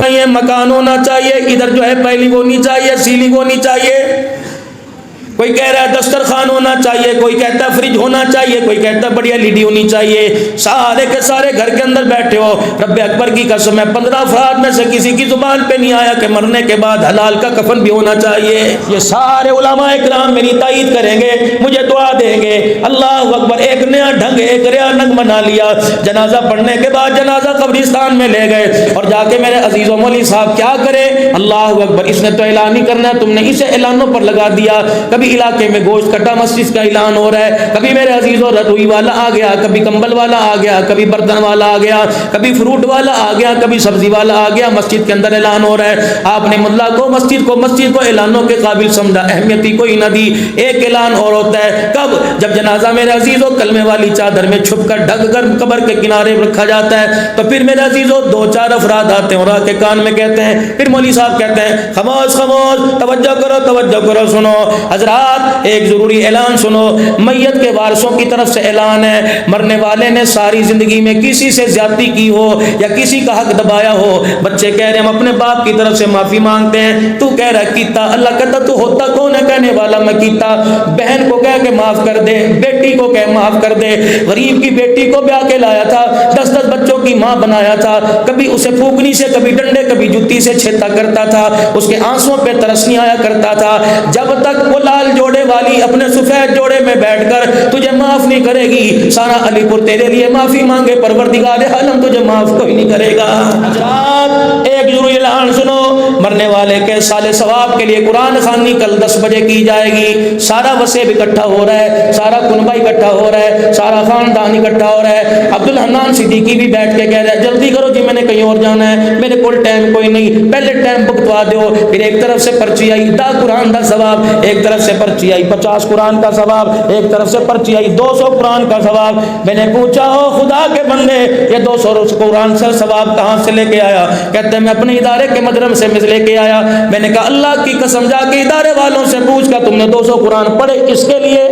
یہ مکان ہونا چاہیے، ادھر جو ہے پہلی ہونی چاہیے، سیلنگ ہونی چاہیے، کوئی کہہ رہا ہے دسترخوان ہونا چاہیے، کوئی کہتا ہے فریج ہونا چاہیے، کوئی کہتا ہے بڑی LED ہونی چاہیے. سارے کے سارے گھر کے اندر بیٹھے ہو، رب اکبر کی قسم ہے 15 افراد میں سے کسی کی زبان پہ نہیں آیا کہ مرنے کے بعد حلال کا کفن بھی ہونا چاہیے. یہ سارے علماء کرام میری تائید کریں گے، مجھے دعا دیں گے. اللہ اکبر. ایک نیا ڈھنگ، ایک نیا ننگ بنا لیا. جنازہ پڑھنے کے بعد جنازہ قبرستان میں لے گئے اور جا کے میرے عزیز و مولوی صاحب کیا کرے؟ اللہ اکبر. اس نے تو اعلان ہی کرنا ہے، تم نے اسے اعلانوں پر لگا دیا. کبھی علاقے میں گوشت کٹا مسجد کا اعلان ہو رہا ہے، کبھی میرے عزیزوں روئی والا آ گیا، کبھی کمبل والا آ گیا، کبھی برتن والا آ گیا، کبھی فروٹ والا آ گیا، کبھی سبزی والا آ گیا. مسجد کے اندر اعلان ہو رہا ہے. آپ نے ملا کو مسجد کو اعلانوں کے قابل سمجھا، اہمیت ہی کوئی نہ دی. ایک اعلان اور ہوتا ہے کب؟ جب جنازہ میرے عزیزوں کلمے والی چادر میں چھپ کر ڈھک کر قبر کے کنارے رکھا جاتا ہے تو پھر میرے عزیزوں 2-4 افراد آتے ہیں اور آ کے کان میں کہتے ہیں، پھر مولوی صاحب کہتے ہیں خاموش خاموش، توجہ کرو سنو حضرات، ایک ضروری اعلان سنو. میت کے وارثوں کی طرف سے اعلان ہے، مرنے والے نے ساری زندگی میں کسی سے زیادتی کی ہو یا کسی کا حق دبایا ہو، بچے کہہ رہے ہیں ہم اپنے باپ کی طرف سے معافی مانگتے ہیں، تو کہہ رہا ہے کیتا. اللہ کہتا تو ہوتا کون ہے کہنے والا؟ میں کیتا. بہن کو کہہ کے معاف کر دے، بیٹی کو کہہ معاف کر دے. غریب کی بیٹی کو بیاہ کے لایا تھا، 10 بچوں کی ماں بنایا تھا، کبھی اسے پھونکنی سے، کبھی ڈنڈے، کبھی جوتی سے چھیتا کرتا تھا، اس کے آنسوں پہ ترس نہیں آیا کرتا تھا. جب تک وہ لال جوڑے والی اپنے سفید جوڑے میں بیٹھ کر تجھے معاف نہیں کرے گی، سارا علی پور تیرے لیے معافی مانگے، پروردگار عالم تجھے معاف کوئی نہیں کرے گا. حضرات ایک ضروری اعلان سنو، مرنے والے کے سال ثواب کے لیے قرآن خوانی کل 10 بجے کی جائے گی. سارا وسیب اکٹھا ہو رہا ہے، سارا کنبہ اکٹھا ہو رہا ہے، سارا خاندان اکٹھا ہو رہا ہے. عبدالحنان صدیقی بھی بیٹھ کے کہہ رہا ہے جلدی کرو جی، میں نے کہیں اور جانا ہے، میرے کو ٹائم کوئی نہیں، پہلے ٹائم بکتوا دو. پھر ایک طرف سے پرچی آئی 10 قرآن کا ثواب، ایک طرف سے پرچی آئی 50 قرآن کا ثواب، ایک طرف سے پرچی آئی 200 قرآن کا ثواب. میں نے پوچھا ہو خدا کے بندے یہ 200 قرآن سے ثواب کہاں سے لے کے آیا؟ کہتے ہیں میں اپنے ادارے کے مدرسے میں لے کے آیا. میں نے کہا اللہ کی قسم جا کے ادارے والوں سے پوچھ کر تم نے 200 قرآن پڑھے اس کے لیے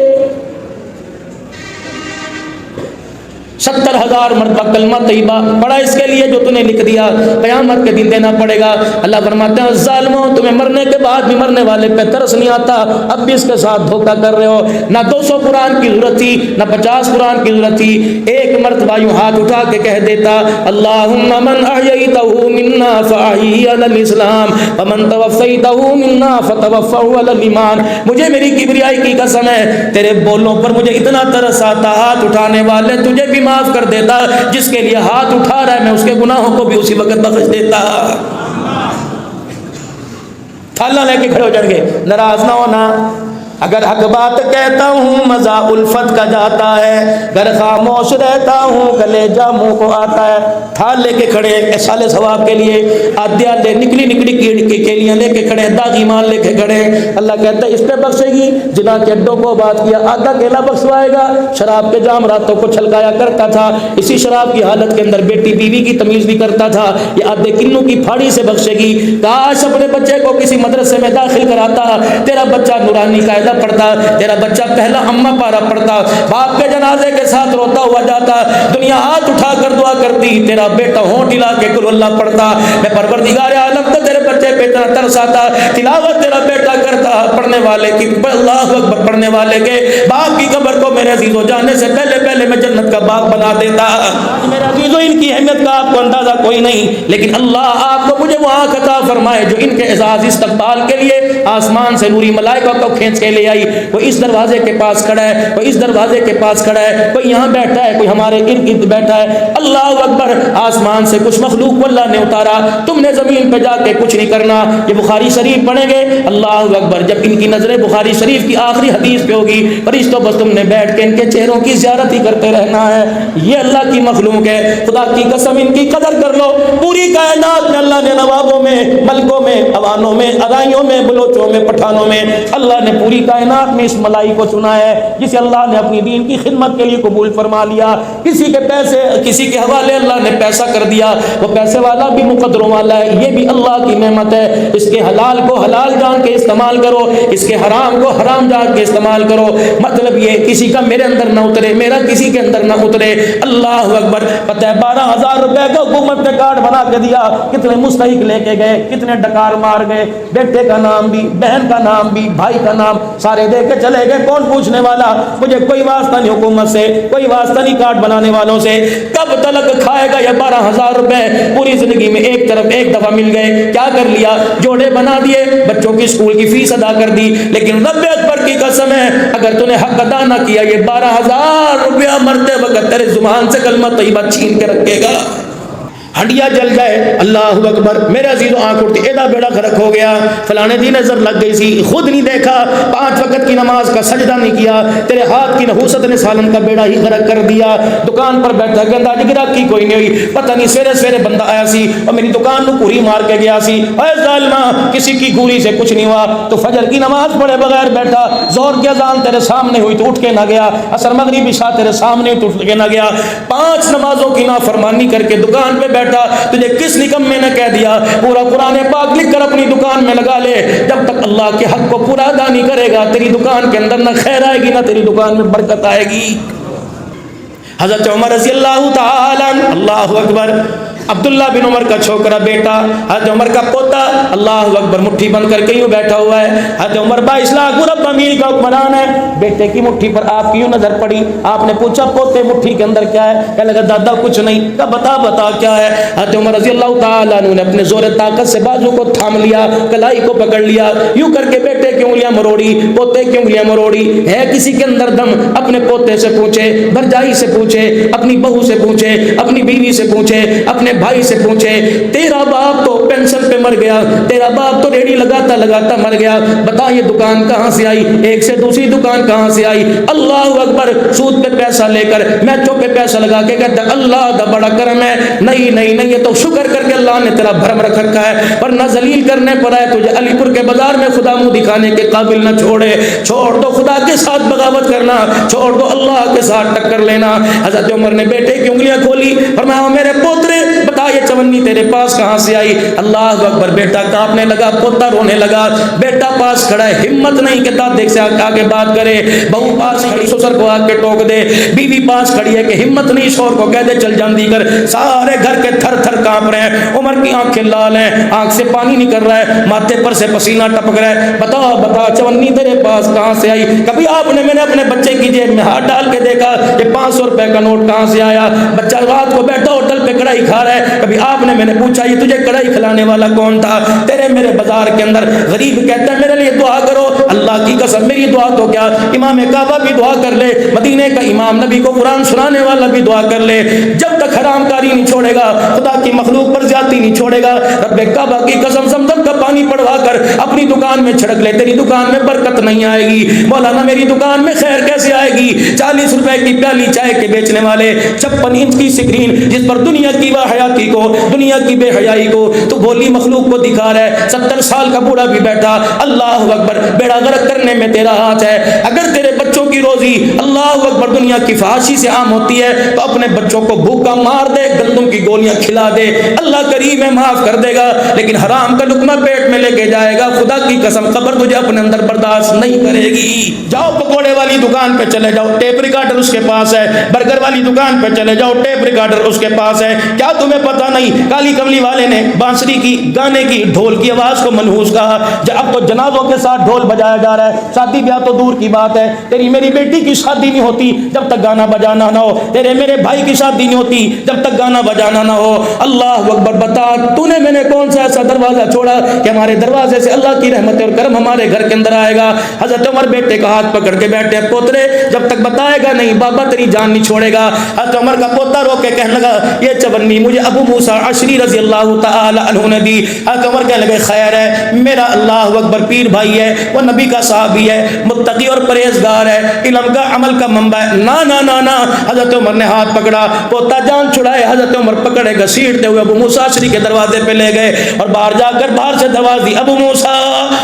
70,000 مرتبہ کلمہ طیبہ پڑھا اس کے لیے جو تُو نے لکھ دیا، قیامت کے دن دینا پڑے گا. اللہ فرماتے ہیں ظالموں تمہیں مرنے کے بعد بھی مرنے والے پہ ترس نہیں آتا، اب بھی اس کے ساتھ دھوکہ کر رہے ہو. نہ 200 قرآن کی ضرورت تھی، نہ 50 قرآن کی ضرورت تھی. ایک مرتبہ یوں ہاتھ اٹھا کے کہہ دیتا اللہم من احییتہ منا فاحیہ علی الاسلام ومن توفیتہ منا فتوفہ علی الایمان. مجھے میری کبریائی کی قسم ہے تیرے بولوں پر مجھے اتنا ترس آتا، ہاتھ اٹھانے والے تجھے بھی معاف کر دیتا، جس کے لیے ہاتھ اٹھا رہا ہے میں اس کے گناہوں کو بھی اسی وقت بخش دیتا. تھالا لے کے کھڑے ہو جائیں گے، ناراض نہ ہونا. اگر حق بات کہتا ہوں مزہ الفت کا جاتا ہے، گر خاموش رہتا ہوں گلے جا منہ کو آتا ہے. تھال لے کے کھڑے سال ثواب کے لیے، آدیا لے نکلی کی کیلیاں لے کے کھڑے، داغی مال لے کے کھڑے. اللہ کہتا ہے اس پہ بخشے گی جنا کے اڈوں کو بات کیا، آدھا کیلا بخشوائے گا. شراب کے جام راتوں کو چھلکایا کرتا تھا، اسی شراب کی حالت کے اندر بیٹی بیوی کی تمیز بھی کرتا تھا، یہ آدھے کنوں کی پھاڑی سے بخشے گی. کاش اپنے بچے کو کسی مدرسے میں داخل کراتا، تیرا بچہ نورانی قاعدہ پڑھتا، تیرا بچہ پہلا اما پارا پڑھتا، باپ کے جنازے کے ساتھ روتا ہوا جاتا، دنیا ہاتھ اٹھا کر دعا کرتی، تیرا بیٹا ہونٹ ہلا کے کل اللہ پڑھتا. میں پروردگار عالم تو تیرے بچے پہ اتنا ترس آتا، تلاوت تیرا بیٹا کرتا، پڑھنے والے کی اللہ اکبر پڑھنے والے کے باپ کی قبر کو میرے عزیزوں جانے سے پہلے میں جنت کا باغ بنا دیتا. میرے عزیزوں ان کی اہمیت کا آپ کو اندازہ کوئی نہیں، لیکن اللہ آپ کو مجھے وہ آنکھ عطا فرمائے جو ان کے اعزاز استقبال کے لیے آسمان سے نوری ملائکہ کو کھینچ کے لے آئی. کوئی اس دروازے کے پاس کھڑا ہے، کوئی اس دروازے کے پاس کھڑا ہے، کوئی یہاں بیٹھا ہے، کوئی ہمارے ارد گرد بیٹھا ہے. اللہ اکبر. آسمان سے کچھ مخلوق کو اللہ نے اتارا، تم نے زمین پہ جا کے کچھ نہیں کرنا. یہ بخاری شریف پڑھیں گے. اللہ اکبر. جب ان کی نظریں بخاری شریف کی آخری حدیث پہ ہوگی، فرشتوں بس تم نے بیٹھ کے ان کے چہروں کی زیارت ہی کرتے رہنا ہے. یہ اللہ کی مخلوق ہے، خدا کی قسم ان کی قدر کر لو. پوری کائنات میں اللہ نے نوابوں میں ملکوں میں، عوانوں میں، ارائیوں میں، بلوچوں میں، پٹھانوں میں اللہ نے پوری کائنات میں اس ملائی کو چنا ہے جسے اللہ نے اپنی دین کی خدمت کے لیے قبول فرما لیا. کسی کے پیسے کسی کے حوالے اللہ نے پیسہ کر دیا، وہ پیسے والا بھی مقدروں والا ہے، یہ بھی اللہ کی نعمت ہے. اس کے حلال کو حلال جان کے استعمال کرو، اس کے حرام کو حرام جان کے استعمال کرو. مطلب یہ کسی کا میرے اندر نہ اترے، میرا کسی کے اندر نہ اترے. اللہ اکبر. پتہ ہے 12,000 روپے کا حکومت نے کارڈ بنا کے دیا، کتنے مستحق لے کے گئے، کتنے ڈکار مار گئے، بیٹے کا نام بھی، بہن کا نام بھی، بھائی کا نام سارے دے کے چلے گئے. کون پوچھنے والا؟ مجھے کوئی واسطہ نہیں حکومت سے، کوئی واسطہ نہیں کارڈ بنانے والوں سے. کب تلک کھائے گا یہ 12,000 روپے؟ پوری زندگی میں ایک طرف ایک دفعہ مل گئے، کیا کر لیا؟ جوڑے بنا دیے، بچوں کی اسکول کی فیس ادا کر دی. لیکن رب اکبر کی قسم ہے اگر تو نے حق ادا نہ کیا یہ 12,000 روپیہ مرتے وقت تیرے زبان سے کلمہ طیبہ چھین کے رکھے گا. ہڈیاں جل جائے. اللہ اکبر. میرے عزیزو آنکھ اٹھتی، ایڈا بیڑا غرق ہو گیا، فلانے دی نظر لگ گئی سی، خود نہیں دیکھا، 5 وقت کی نماز کا سجدہ نہیں کیا، تیرے ہاتھ کی نحوست نے سالن کا بیڑا ہی غرق کر دیا. دکان پر بیٹھا گندا جگرا کی کوئی نہیں ہوئی، پتہ نہیں سویرے سویرے بندہ آیا سی اور میری دکان نو گوری مار کے گیا سی. اے ظالمہ، کسی کی گوری سے کچھ نہیں ہوا، تو فجر کی نماز پڑھے بغیر بیٹھا، زور کی اذان تیرے سامنے ہوئی تو اٹھ کے نہ گیا، عصر مغرب عشاء تیرے سامنے ہوئی تو اٹھ کے نہ گیا، 5 نمازوں کی نافرمانی کر کے دکان پہ بیٹھا. تجھے کس نکمے نے کہہ دیا پورا قرآن پاک لکھ کر اپنی دکان میں لگا لے، جب تک اللہ کے حق کو پورا ادا نہیں کرے گا تیری دکان کے اندر نہ خیر آئے گی نہ تیری دکان میں برکت آئے گی. حضرت عمر رضی اللہ تعالی عنہ، اللہ اکبر. عبداللہ بن عمر کا چھوکرا بیٹا، حضرت عمر کا پوتا، اللہ اکبر، مٹھی بند کر کے یوں بیٹھا ہوا ہے. حضرت عمر 22 لاکھ مربع میل کا حکمران ہے. بیٹے کی مٹھی پر آپ کی یوں نظر پڑی، آپ نے پوچھا پوتے مٹھی کے اندر کیا ہے؟ کہنے لگا دادا کچھ نہیں. کہا بتا بتا کیا ہے؟ حضرت عمر رضی اللہ تعالیٰ عنہ نے اپنے زور طاقت سے بازو کو تھام لیا، کلائی کو پکڑ لیا، یوں کر کے بیٹے کی انگلیاں مروڑی، پوتے کی انگلیاں مروڑی. ہے کسی کے اندر دم؟ اپنے پوتے سے پوچھے، بھرجائی سے پوچھے، اپنی بہو سے پوچھے، اپنی بیوی سے پوچھے، اپنے بھائی سے پوچھے. تیرا باپ تو پینشن پہ مر گیا، تیرا باپ تو ریڑھی لگاتا لگاتا مر گیا، بتا یہ دکان کہاں سے آئی؟ ایک سے دوسری دکان کہاں سے آئی؟ اللہ اکبر. سود پہ پیسہ لے کر میچوں پہ پیسہ لگا کے کہتا اللہ دا بڑا کرم ہے. نہیں نہیں نہیں، یہ تو شکر کر کے اللہ نے تیرا بھرم رکھ رکھا ہے، ورنہ ذلیل کرنے پر آئے تجھے علی پور کے بازار میں خدا منہ دکھانے کے قابل نہ چھوڑے. چھوڑ دو خدا کے ساتھ بغاوت کرنا، چھوڑ دو اللہ کے ساتھ ٹکر لینا. حضرت عمر نے بیٹے کی انگلیاں کھولی، فرمایا میرے پوترے بتا یہ چونی تیرے پاس کہاں سے آئی؟ اللہ اکبر. بیٹا کانپنے لگا، پوتا رونے لگا. بیٹا پاس کھڑا ہے، ہمت نہیں کہ دادے سے آگے بات کرے. بہو پاس کھڑی، سسر کو آ کے ٹوک دے. بیوی پاس کھڑی ہے کہ ہمت نہیں شوہر کو کہہ دے چل جاندی کر. سارے گھر کے تھر تھر کانپ رہے ہیں. عمر کی آنکھیں لال ہیں، آنکھ سے پانی نکل رہا ہے، ماتھے پر سے پسینہ ٹپک رہا ہے. بتا بتا چونی تیرے پاس کہاں سے آئی؟ کبھی آپ نے میں نے اپنے بچے کی جیب میں ہاتھ ڈال کے دیکھا کہ 500 روپے کا نوٹ کہاں سے آیا؟ بچہ رات کو بیٹھا ہوٹل پہ کڑھائی کھا رہا ہے، کبھی آپ نے میں نے پوچھا یہ تجھے کڑھائی کھلانے والا کون تھا؟ تیرے میرے بازار کے اندر غریب کہتا ہے میرے لیے دعا کرو. اللہ کی قسم میری دعا تو کیا، امام کعبہ بھی دعا کر لے، مدینے کا امام نبی کو قرآن سنانے والا بھی دعا کر لے، جب تک حرام کاری نہیں چھوڑے گا، خدا کی مخلوق پر زیادتی نہیں چھوڑے گا. رب کعبہ کی قسم زمزم کا پانی پڑوا کر اپنی دکان میں چھڑک لے، تیری دکان میں برکت نہیں آئے گی. مولانا میری دکان میں خیر کیسے آئے گی؟ 40 روپے کی پیالی چائے کے بیچنے والے، 56 انچ کی سکرین جس پر دنیا کی حیاتی کو، دنیا کی بے حیائی کو تو بولی مخلوق کو دکھا رہا ہے. 70 سال کا بوڑھا بھی بیٹھا. اللہ اکبر. بیڑا غرق کرنے میں تیرا ہاتھ ہے. اگر تیرے بچوں کی روزی اللہ اکبر دنیا کی فحاشی سے عام ہوتی ہے تو اپنے بچوں کو بھوکا مار دے، گندم کی گولیاں کھلا دے، اللہ کریم ہے معاف کر دے گا. لیکن حرام کا لقمہ پیٹ میں لے کے جائے گا، خدا کی قسم قبر تجھے اپنے اندر برداشت نہیں کرے گی. جاؤ پکوڑے والی دکان پہ چلے جاؤ، ٹیپ ریکارڈر اس کے پاس ہے. برگر والی دکان پہ چلے جاؤ، ٹیپ ریکارڈر اس کے پاس ہے. کیا تمہیں پتہ نہیں کالی کملی والے نے بانسری کی، گانے کی، ڈھول کی آواز کو منحوس کہا. اب تو جنازوں کے ساتھ ڈھول بجایا جا رہا ہے. شادی بیاہ تو دور کی بات ہے، تیری میری بیٹی کی شادی نہیں ہوتی جب تک گانا بجانا نہ ہو، تیرے میرے بھائی کی شادی نہیں ہوتی جب تک گانا بجانا نہ ہو. اللہ اکبر. بتا تو نے میں نے کون سا ایسا دروازہ چھوڑا کہ ہمارے دروازے سے اللہ کی رحمت اور کرم ہمارے گھر کے اندر آئے گا. حضرت عمر بیٹے کا ہاتھ پکڑ کے بیٹھے، پوترے جب تک بتائے گا نہیں بابا تیری جان نہیں چھوڑے گا. حضرت عمر کا پوتا رو کے کہنے لگا یہ چونی مجھے ابو موسیٰ عشری رضی اللہ تعالی عنہ نے دی. حضرت عمر کہنے لگے خیر ہے، میرا اللہ اکبر پیر بھائی ہے، وہ نبی کا صحابی ہے، متقی اور پرہیزگار ہے، علم کا عمل کا منبع ہے. نا نا نا نا. حضرت عمر نے ہاتھ پکڑا, پوتا جان چھڑائے. حضرت عمر پکڑے گھسیٹتے ہوئے ابو موسیٰ اشعری کے دروازے پہ لے گئے اور باہر جا کر باہر سے دروازے دی. ابو موسیٰ,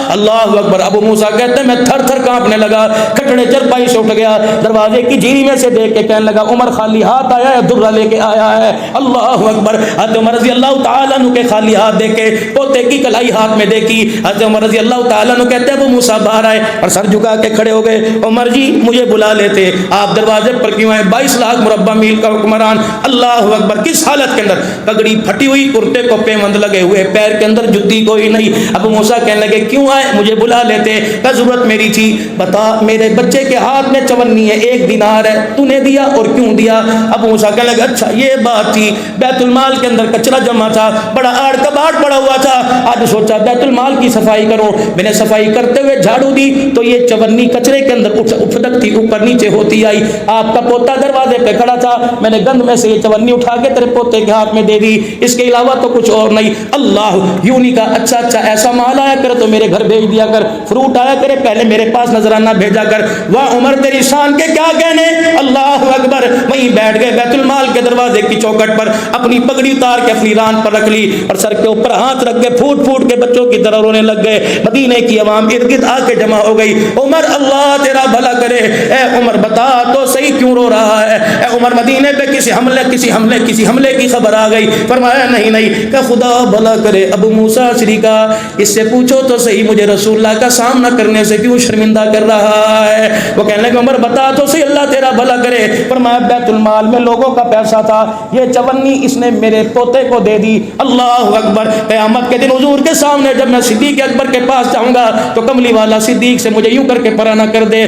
اللہ اکبر. ابو موسیٰ کہتے ہیں میں تھر تھر کانپنے لگا, کھٹڑے چرپائی سے اٹھ گیا, دروازے کی جھیری میں سے دیکھ کے کہنے لگا عمر خالی ہاتھ آیا ہے, درہ لے کے آیا ہے. اللہ اکبر. حضرت عمر رضی اللہ تعالیٰ عنہ کے خالی ہاتھ دیکھے, پوتے کی کلائی ہاتھ میں دیکھی. حضرت عمر رضی اللہ تعالیٰ عنہ کہتے ہیں ابو موسیٰ باہر آئے اور سر جھکا کے کھڑے ہو گئے. عمر جی مجھے بلا لیتے, آپ دروازے پر کیوں آئے؟ 22 لاکھ مربع میل کا حکمران. اللہ اکبر. کس حالت کے اندر؟ پگڑی پھٹی ہوئی, کرتے کو پیوند لگے ہوئے, پیر کے اندر جوتی کوئی نہیں. ابو موسیٰ کہنے لگے کیوں آئے؟ مجھے بلا لیتے. کیا ضرورت میری تھی؟ بتا, میرے بچے کے ہاتھ میں چونی ہے, 1 دینار ہے, تو نے دیا اور کیوں دیا؟ ابو موسیٰ کہنے لگے اچھا یہ بات تھی, بیت المال کے اندر کچرا جمع تھا, بڑا آڑ کباڑ پڑا ہوا تھا, آج سوچا بیت المال کی صفائی کرو. میں نے صفائی کرتے ہوئے جھاڑو دی تو یہ چونی کچرے کے اندر اٹھک تھی, اوپر نیچے ہوتی آئی. آپ کا پوتا دروازے پہ کھڑا تھا, میں نے گند میں سے یہ چونی اٹھا کے تیرے پوتے کے ہاتھ میں دے دی, اس کے علاوہ تو کچھ اور نہیں. اللہ یوں نہیں کہا اچھا اچھا ایسا مال آیا کرے تو میرے گھر بھیج دیا کر, فروٹ آیا کرے پہلے میرے پاس نظرانہ بھیجا کر. واہ عمر تیری شان کے کیا کہنے. اللہ اکبر. وہیں بیٹھ گئے بیت المال کے دروازے کی چوکھٹ پر, اپنی پگڑی اتار کے اپنی ران پر رکھ لی اور سر کے اوپر ہاتھ رکھ کے پھوٹ پھوٹ کے بچوں کی طرح رونے لگ گئے. مدینے کی عوام ارد گرد آ کے جمع ہو گئی. عمر اللہ تیرا بھلا کرے, اے عمر بتا تو صحیح کیوں رو رہا ہے؟ اے عمر مدینے پہ کسی حملے کی خبر آ گئی. فرمایا نہیں کہ خدا بھلا کرے ابو موسیٰ اشعری کا, اس سے پوچھو تو صحیح مجھے رسول اللہ کا سامنا کرنے سے کیوں شرمندہ کر رہا ہے. وہ کہنے لگے عمر بتا تو صحیح, اللہ تیرا بھلا کرے. فرمایا بیت المال میں لوگوں کا پیسہ تھا, یہ چونی اس نے میرے پوتے کو دے دی. اللہ اکبر. قیامت کے دن حضور کے سامنے جب میں صدیق اکبر کے پاس جاؤں گا تو کملی والا صدیق سے مجھے یوں کر کے پرے نہ کر دے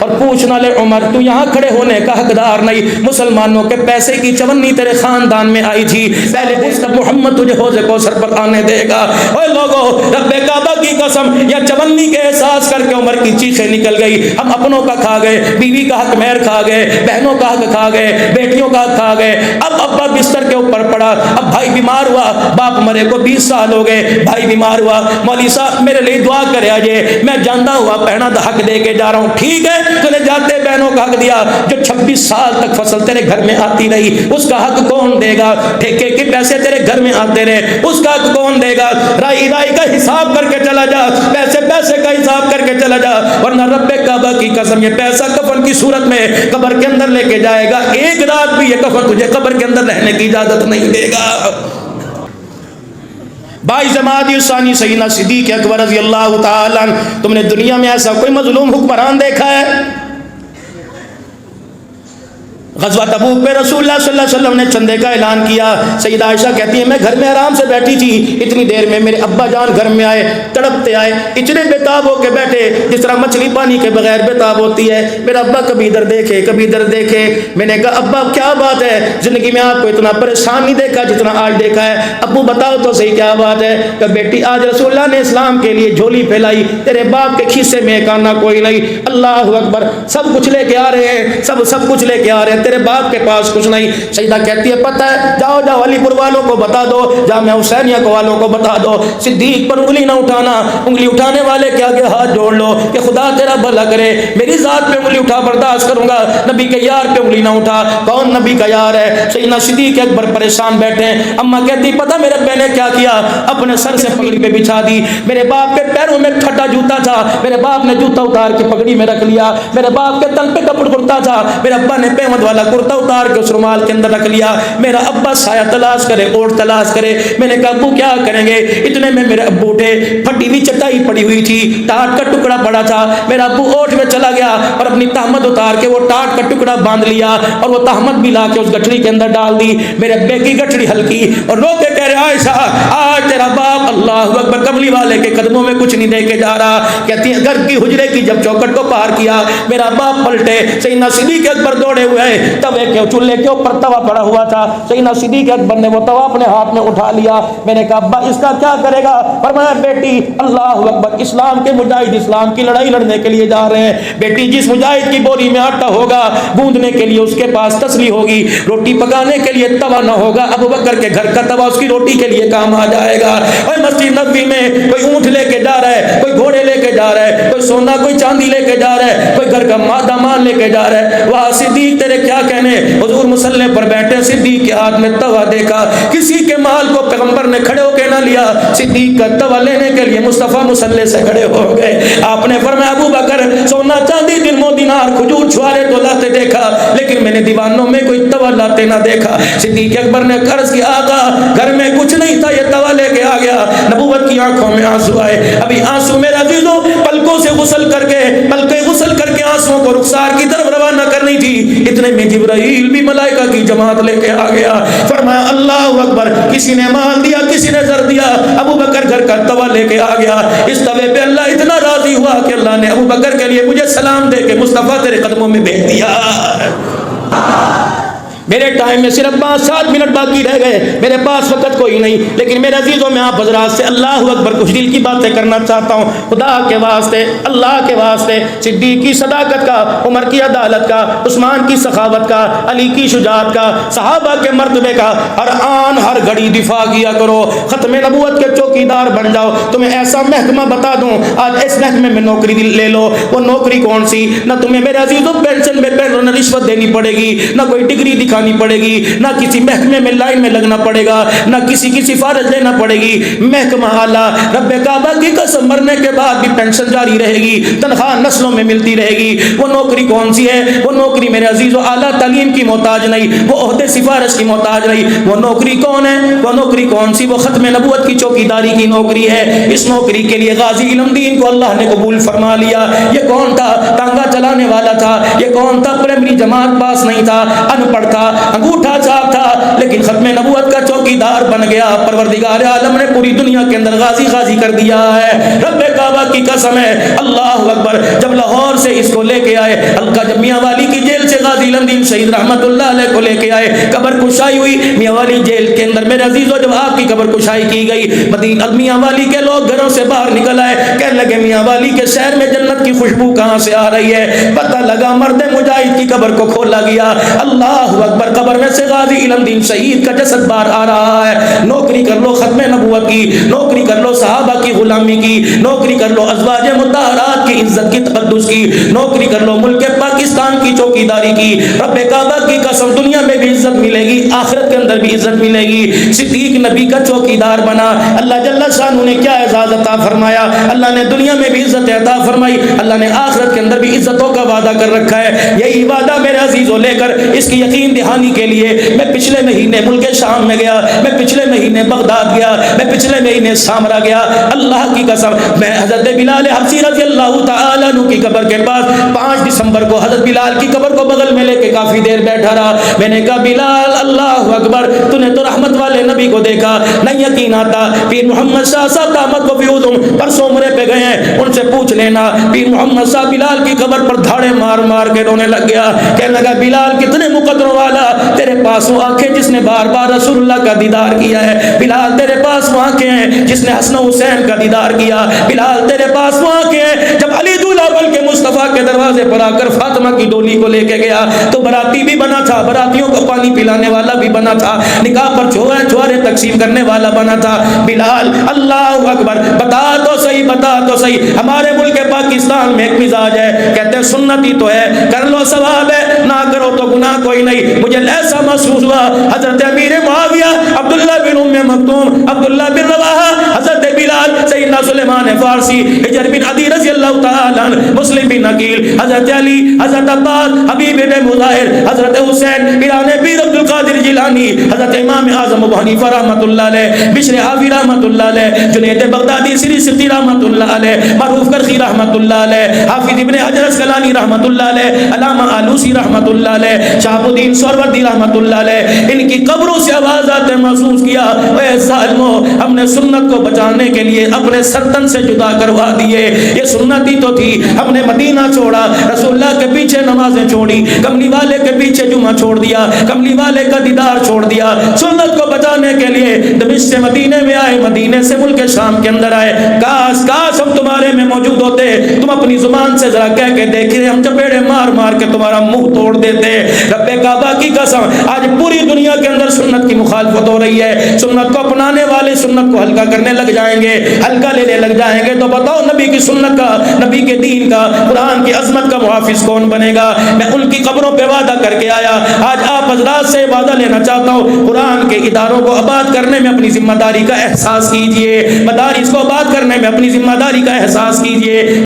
اور پوچھنا لے عمر تو یہاں کھڑے ہونے کا حقدار نہیں, مسلمانوں کے پیسے کی چونی تیرے خاندان میں آئی تھی, پہلے اس کا محمد تجھے حوض کوثر پر آنے دے گا. اوے لوگوں, رب کعبہ کی قسم, یا چونی کے احساس کر کے عمر کی چیخیں نکل گئی. ہم اپنوں کا کھا گئے, بیوی کا حق مہر کھا گئے, بہنوں کا حق کھا گئے, بیٹیوں کا حق کھا گئے. اب ابا بستر کے اوپر پڑا, اب بھائی بیمار ہوا, باپ مرے کو 20 سال ہو گئے, بھائی بیمار ہوا, مولوی صاحب میرے لیے دعا کرے آجے, میں جانتا ہوا پہنا دا حق دے کے جا رہا ہوں. ٹھیک ہے, تو نے جاتے بہنوں کا حق دیا, جو 26 سال تک فصل تیرے گھر میں آتی رہی اس کا حق کون دے گا؟ ٹھیکے کے پیسے تیرے گھر میں آتے رہے اس کا حق کون دے گا؟ رائی کا حساب کر کے چلا جا, پیسے کا حساب کر کے چلا جا, ورنہ رب کعبہ کی قسم یہ پیسہ کفن کی صورت میں قبر کے اندر لے کے جائے گا, ایک رات بھی یہ کفن تجھے قبر کے اندر رہنے کی اجازت نہیں دے گا. 22 جمادی الثانی سیدنا صدیق اکبر رضی اللہ تعالیٰ عنہ. تم نے دنیا میں ایسا کوئی مظلوم حکمران دیکھا ہے؟ غزوہ تبوک پہ رسول اللہ صلی اللہ علیہ وسلم نے چندے کا اعلان کیا. سیدہ عائشہ کہتی ہے میں گھر میں آرام سے بیٹھی تھی, اتنی دیر میں میرے ابا جان گھر میں آئے, تڑپتے آئے, اتنے بےتاب ہو کے بیٹھے جس طرح مچھلی پانی کے بغیر بےتاب ہوتی ہے. میرا ابا کبھی ادھر دیکھے کبھی ادھر دیکھے. میں نے کہا ابا کیا بات ہے, زندگی میں آپ کو اتنا پریشان نہیں دیکھا جتنا آج دیکھا ہے. ابو بتاؤ تو صحیح کیا بات ہے. کہ بیٹی آج رسول اللہ نے اسلام کے لیے جھولی پھیلائی, تیرے باپ کے کھیسے میں ایک آنا کوئی نہیں. اللہ اکبر. سب کچھ لے کے آ رہے ہیں, سب کچھ لے کے آ رہے ہیں, تیرے باپ کے پاس کچھ نہیں. سیدہ کہتی ہے پتہ ہے, جاؤ علی پور والوں کو بتا دو, جامعہ حسینیہ کو والوں کو بتا دو, صدیق پر انگلی نہ اٹھانا, انگلی اٹھانے والے کے آگے ہاتھ جوڑ لو کہ خدا تیرا بھلا کرے. میری ذات پہ انگلی اٹھا برداشت کروں گا, نبی کے یار پہ انگلی نہ اٹھا. کون نبی کا یار ہے؟ سیدنا صدیق اکبر پریشان بیٹھے ہیں. اماں کہتی پتہ میرے ابے نے کیا کیا, اپنے سر سے پگڑی پہ بچھا دی. میرے باپ کے پیروں میں پھٹا جوتا تھا, میرے باپ نے جوتا اتار کے پگڑی میں رکھ لیا. میرے باپ کے تن پہ کپڑ کرتا تھا, میرے ابا نے پیمد والا کرتا اتار کے اس رومال کے اندر رکھ لیا. میرا ابا سایہ تلاش کرے, اوٹ تلاش کرے. میں نے کہا ابو کیا کریں گے؟ اتنے میں میرے ابو اٹھے, پھٹی ہوئی چٹائی پڑی ہوئی تھی, ٹاٹ کا ٹکڑا پڑا تھا. میرا ابو اوٹ میں چلا گیا اور اپنی تہمت اتار کے وہ ٹاٹ کا ٹکڑا باندھ لیا اور وہ تہمت بھی لا کے اس گٹھڑی کے اندر ڈال دی. میرے ابے کی گٹھڑی ہلکی اور رو کے کہہ رہے عائشہ آج تیرا باپ اللہ اکبر کملی والے کے قدموں میں کچھ نہیں دے کے جا رہا. کہتی ہے گھر کی حجرے کی جب چوکٹ کو پار کیا میرا باپ پلٹے, سیدنا صدیق اکبر دوڑے ہوئے, توے کے چولہے کے اوپر توا پڑا ہوا تھا. سیدنا صدیق اکبر نے وہ توا اپنے ہاتھ میں اٹھا لیا. میں نے کہا ابا اس کا کیا کرے گا؟ فرمایا بیٹی اللہ اکبر, اسلام کے مجاہد اسلام کی لڑائی لڑنے کے لیے جا رہے ہیں. بیٹی جس مجاہد کی بوری میں آٹا ہوگا گوندنے کے لیے اس کے پاس تسلی ہوگی, روٹی پکانے کے لیے توا نہ ہوگا, ابو بکر کے گھر کا توا اس کی روٹی کے لیے کام آ جائے گا. اور مسجد نبوی میں کوئی اونٹ لے کے جا رہا ہے, کوئی گھوڑے لے کے جا رہا ہے, کوئی سونا کوئی چاندی لے کے جا رہا ہے, کوئی گھر کا مادہ مان لے کے جا رہا ہے. وہاں صدیق تیرے کیا کہنے, حضور مصلی پر بیٹھے, صدیق کے ہاتھ میں توا دیکھا, کسی کے مال کو پیغمبر نے کھڑے ہو کے نہ لیا, صدیق کا توا لینے کے لیے مصطفیٰ مصلی سے کھڑے ہو گئے. آپ نے فرمایا ابو بکر سونا چاندی درم و دینار کھجور چھوارے تو لاتے دیکھا, لیکن میں نے دیوانوں میں کوئی توا لاتے نہ دیکھا. صدیق اکبر نے عرض کیا آقا گھر میں کچھ نہیں تھا, یہ توا لے کے آ گیا. نبوت کی آنکھوں میں آنسو آئے. ابھی آنسو میرے عزیزوں پلکوں سے غسل کر کے, پلکیں غسل کر کے آنسوؤں کو رخسار کی طرف روانہ کرنی تھی, اتنے میں جبرائیل بھی ملائکہ کی جماعت لے کے آ گیا. فرمایا اللہ اکبر, کسی نے مال دیا کسی نے زر دیا, ابو بکر گھر کا توا لے کے آ گیا. اس توے پہ اللہ اتنا راضی ہوا کہ اللہ نے ابو بکر کے لیے مجھے سلام دے کے مصطفیٰ تیرے قدموں میں بھیج دیا. میرے ٹائم میں صرف 5-7 منٹ باقی رہ گئے, میرے پاس وقت کوئی نہیں, لیکن میرے عزیزوں میں آپ حضرات سے اللہ اکبر کچھ دل کی باتیں کرنا چاہتا ہوں. خدا کے واسطے, اللہ کے واسطے, صدیق کی صداقت کا, عمر کی عدالت کا, عثمان کی سخاوت کا, علی کی شجاعت کا, صحابہ کے مرتبے کا ہر آن ہر گھڑی دفاع کیا کرو. ختم نبوت کے چوکیدار بن جاؤ. تمہیں ایسا محکمہ بتا دوں, آج اس محکمے میں نوکری لے لو. وہ نوکری کون سی؟ نہ تمہیں میرے عزیزوں پینشن میں نہ رشوت دینی پڑے گی, نہ کوئی ڈگری دکھانی پڑے گی, نہ کسی محکمے میں لائن میں لگنا پڑے گا, نہ کسی کی سفارش لینا پڑے گی. محکمہ اعلیٰ, رب کعبہ کی قسم مرنے کے بعد بھی پینشن جاری رہے گی, تنخواہ نسلوں میں ملتی رہے گی. وہ نوکری کون سی ہے؟ وہ نوکری میرے عزیزوں اعلیٰ تعلیم کی محتاج نہیں, وہ عہدے سفارش کی محتاج نہیں. وہ نوکری کون ہے؟ وہ نوکری کون سی؟ وہ ختم نبوت کی چوکیداری کی نوکری ہے. اس نوکری کے لیے غازی علم دین کو اللہ نے قبول فرما لیا. یہ کون تھا؟ ٹانگا چلانے والا تھا. یہ کون تھا؟ پرائمری جماعت پاس نہیں تھا, ان پڑھ تھا, انگوٹھا چھاپ تھا, لیکن ختم نبوت کا چوکیدار بن گیا. پروردگار عالم نے پوری دنیا کے اندر غازی غازی کر دیا ہے. رب کعبہ کی قسم ہے, اللہ اکبر, جب لاہور سے اس کو لے کے آئے, ہلکا جب میاں والی کی جیل سے غازی علم دین شہید رحمت اللہ علیہ کو لے کے آئے, قبر کشائی ہوئی میاں والی جیل کے اندر. میرے عزیزوں جب آپ کی قبر کشائی کی گئی, مدینہ میاں والی کے لوگ گھروں سے باہر نکل آئے, کہنے لگے میاں والی کے شہر میں جنت کی خوشبو کہاں سے آ رہی ہے؟ پتہ لگا مرد مجاہد کی قبر کو کھولا گیا. اللہ اکبر, قبر میں سے غازی علم دین شہید کا جسد باہر آ رہا ہے. نوکری کر لو ختم نبوت کی, نوکری کر لو صحابہ کی غلامی کی, نوکری کر لو ازواج مطہرات کی عزت کی تقدس کی, نوکری کر لو ملک پاکستان کی چوکیداری کی. رب کعبہ کی قسم دنیا میں بھی عزت ملے گی, آخرت کے اندر بھی عزت ملے گی. صدیق نبی کا چوکیدار بنا. اللہ جل شانہ نے کیا اعزاز عطا فرمایا, اللہ نے دنیا میں بھی عزت عطا فرمائی, اللہ نے آخرت کے اندر بھی عزتوں کا وعدہ کر رکھا ہے. یہی وعدہ میرے عزیزوں لے کر اس کی یقین دہانی کے لیے میں پچھلے مہینے ملک شام میں گیا, میں پچھلے مہینے بغداد گیا, میں پچھلے مہینے سامرا گیا. اللہ کی قسم میں حضرت بلال حبشی رضی اللہ تعالیٰ عنہ کی قبر کے پاس 5 دسمبر کو حضرت بلال کی قبر کو بغل میں لے کے کافی دیر بیٹھا رہا. میں نے کہا بلال اللہ اکبر, تو نے تو رحمت والے نبی کو دیکھا, نہیں یقین آتا. پیر محمد شاہ صاحب دامت کو فیوزم پرسوں عمرے پہ گئے ہیں, ان سے پوچھ لینا. پیر محمد صاحب بلال کی قبر پر دھاڑے مار مار کے رونے لگ گیا. کہنے لگا بلال کتنے مقدروں والا, تیرے پاس وہ آنکھیں جس نے بار بار رسول اللہ کا دیدار کیا ہے. بلال تیرے پاس وہ آنکھیں ہیں جس نے حسن حسین کا دیدار کیا. بلال تیرے پاس وہ آنکھیں ہیں جب علی دولہ بل کے مصطفیٰ کے دروازے پر آ کر فاطمہ کی ڈولی کو لے کے گیا تو براتی بھی بنا تھا, براتیوں کو پانی پلانے والا بھی بنا تھا, نکاح پر چھوارے تقسیم کرنے والا بنا تھا. بلال اللہ اکبر, بتا تو صحیح, بتا تو صحیح, ہمارے ملک پاکستان میں ایک مزاج ہے, کہتے ہیں سنتی تو ہے, کر لو ثواب ہے, نہ کرو تو گناہ کوئی نہیں. مجھے ایسا محسوس ہوا حضرت امیر معاویہ, عبداللہ بن ام مکتوم, عبداللہ بن رواحہ, حضرت بلال, سیدنا سلیمان فارسی, حجر بن عدی رضی اللہ تعالیٰ عنہ, مسلم بن عقیل, حضرت علی, حضرت عباس, حبیب بن مظاہر, حضرت حسین, پیران پیر عبد القادر جیلانی, حضرت امام اعظم ابو حنیفہ رحمۃ اللہ علیہ, بشر حافظ رحمۃ اللہ علیہ, جنید بغدادی سری ستی رحمۃ اللہ علیہ, معروف کرخی رحمۃ اللہ علیہ, حافظ ابن حجر اسقلانی رحمۃ اللہ علیہ, علامہ آلوسی رحمۃ اللہ علیہ, شہاب الدین سہروردی رحمۃ اللہ علیہ, ان کی قبروں سے آواز آتے محسوس کیا, اے ظالمو, ہم نے سنت کو بچانے کے لیے اپنے سرتن سے جدا کروا دیے. یہ سنت ہی تو تھی, ہم نے مدینہ چھوڑا, رسول اللہ کے پیچھے نمازیں چھوڑی, کملی والے کے پیچھے جمعہ چھوڑ دیا, کملی والے کا دیدار چھوڑ دیا. سنت کو بچانے کے لیے دمشق سے مدینے میں آئے, مدینے سے ملک شام کے اندر آئے. کاش ہم تمہارے میں موجود ہوتے, تم اپنی زبان سے ذرا کہہ کے دیکھیں, ہم چپیڑے مار مار کے تمہارا منہ توڑ دیتے. رب کعبہ کی قسم آج پوری دنیا کے اندر سنت کی مخالفت ہو رہی ہے. سنت کو اپنانے والے سنت کو ہلکا کرنے لگ جائیں گے. گے, ہلکا لینے لگ جائیں گے, تو بتاؤ نبی کی سنت کا, نبی کے دین کا, قرآن کی عظمت کا محافظ کون بنے گا؟ میں ان کی قبروں پہ وعدہ کر کے آیا, آج آپ حضرات سے وعدہ لینا چاہتا ہوں, قرآن کے اداروں کو آباد کرنے میں اپنی ذمہ داری کا احساس کیجئے, مدارس کو آباد کرنے میں اپنی ذمہ داری کا احساس کیجئے.